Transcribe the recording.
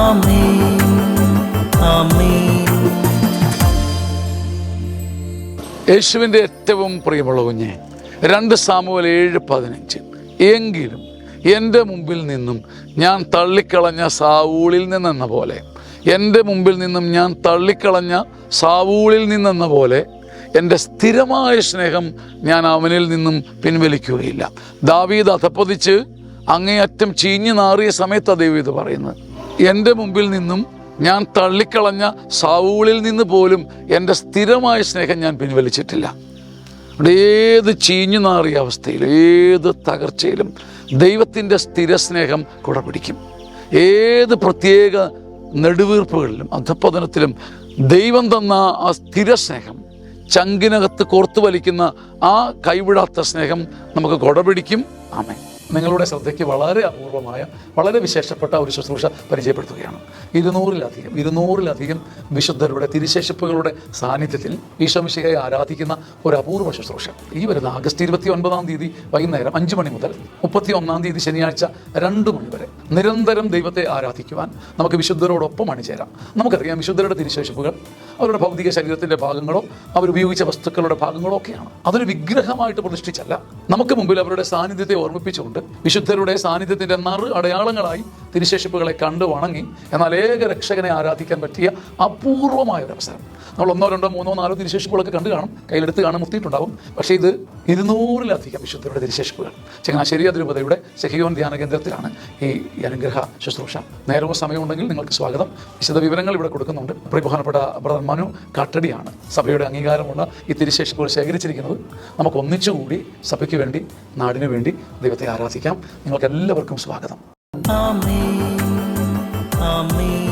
ആമേൻ ആമേൻ. യേശുവിൻ്റെ ഏറ്റവും പ്രിയമുള്ള കുഞ്ഞെ, 2 സാമുവേൽ 7:15. എങ്കിലും എൻ്റെ മുമ്പിൽ നിന്നും ഞാൻ തള്ളിക്കളഞ്ഞ സാവൂളിൽ നിന്നെന്ന പോലെ, എൻ്റെ മുമ്പിൽ നിന്നും ഞാൻ തള്ളിക്കളഞ്ഞ സാവൂളിൽ നിന്നെന്ന പോലെ എൻ്റെ സ്ഥിരമായ സ്നേഹം ഞാൻ അവനിൽ നിന്നും പിൻവലിക്കുകയില്ല. ദാവീദ് അധപ്പതിച്ച് അങ്ങേയറ്റം ചീഞ്ഞു നാറിയ സമയത്താണ് ദൈവം ഇത് പറയുന്നത്. എൻ്റെ മുമ്പിൽ നിന്നും ഞാൻ തള്ളിക്കളഞ്ഞ സാവൂളിൽ നിന്ന് പോലും എൻ്റെ സ്ഥിരമായ സ്നേഹം ഞാൻ പിൻവലിച്ചിട്ടില്ല. ഏത് ചീഞ്ഞു നാറിയ അവസ്ഥയിലും ഏത് തകർച്ചയിലും ദൈവത്തിൻ്റെ സ്ഥിരസ്നേഹം കുട പിടിക്കും. ഏത് പ്രത്യേക നെടുവീർപ്പുകളിലും അധപ്പതനത്തിലും ദൈവം തന്ന ആ സ്ഥിരസ്നേഹം, ചങ്കിനകത്ത് കോർത്തു വലിക്കുന്ന ആ കൈവിടാത്ത സ്നേഹം നമുക്ക് കുട പിടിക്കും. ആമേൻ. നിങ്ങളുടെ ശ്രദ്ധയ്ക്ക് വളരെ അപൂർവമായ, വളരെ വിശേഷപ്പെട്ട ഒരു ശുശ്രൂഷ പരിചയപ്പെടുത്തുകയാണ്. 200-ലധികം വിശുദ്ധരുടെ തിരുശേഷിപ്പുകളുടെ സാന്നിധ്യത്തിൽ ഈശോമിശിഹായെ ആരാധിക്കുന്ന ഒരു അപൂർവ ശുശ്രൂഷ ഈ വരുന്ന ആഗസ്റ്റ് 29 വൈകുന്നേരം 5 മണി മുതൽ 31 ശനിയാഴ്ച 2 മണി വരെ നിരന്തരം ദൈവത്തെ ആരാധിക്കുവാൻ നമുക്ക് വിശുദ്ധരോടൊപ്പം അണിചേരാം. നമുക്കറിയാം, വിശുദ്ധരുടെ തിരുശേഷിപ്പുകൾ അവരുടെ ഭൗതിക ശരീരത്തിൻ്റെ ഭാഗങ്ങളോ അവരുപയോഗിച്ച വസ്തുക്കളുടെ ഭാഗങ്ങളോ ഒക്കെയാണ്. അതൊരു വിഗ്രഹമായിട്ട് പ്രതിഷ്ഠിച്ചല്ല, നമുക്ക് മുമ്പിൽ അവരുടെ സാന്നിധ്യത്തെ ഓർമ്മിപ്പിച്ചുകൊണ്ട് വിശുദ്ധരുടെ സാന്നിധ്യത്തിൻ്റെ അടയാളങ്ങളായി തിരുശേഷിപ്പുകളെ കണ്ടു വണങ്ങി എന്നാൽ ഏക രക്ഷകനെ ആരാധിക്കാൻ പറ്റിയ അപൂർവമായൊരവസരം. നമ്മൾ 1, 2, 3, 4 തിരുശേഷിപ്പുകളൊക്കെ കണ്ടു കാണും, കയ്യിലെടുത്ത് കാണാൻ മുത്തിയിട്ടുണ്ടാവും. പക്ഷേ ഇത് 200-ലധികം വിശുദ്ധരുടെ തിരുശേഷിപ്പുകൾ ചങ്ങനാശ്ശേരി അതിരൂപതയുടെ സെഹിയോൻ ധ്യാന കേന്ദ്രത്തിലാണ് ഈ അനുഗ്രഹ ശുശ്രൂഷ. നേരവും സമയമുണ്ടെങ്കിൽ നിങ്ങൾക്ക് സ്വാഗതം. വിശദ വിവരങ്ങൾ ഇവിടെ കൊടുക്കുന്നുണ്ട്. ബഹുമാനപ്പെട്ട ബ്രദർ മനു കാട്ടടിയാണ് സഭയുടെ അംഗീകാരമുള്ള ഈ തിരുശേഷിപ്പുകൾ ശേഖരിച്ചിരിക്കുന്നത്. നമുക്ക് ഒന്നിച്ചുകൂടി സഭയ്ക്ക് വേണ്ടി, നാടിനു വേണ്ടി ദൈവത്തെ ആരാധിക്കാം. നിങ്ങൾക്ക് എല്ലാവർക്കും സ്വാഗതം. ആമേൻ ആമേൻ.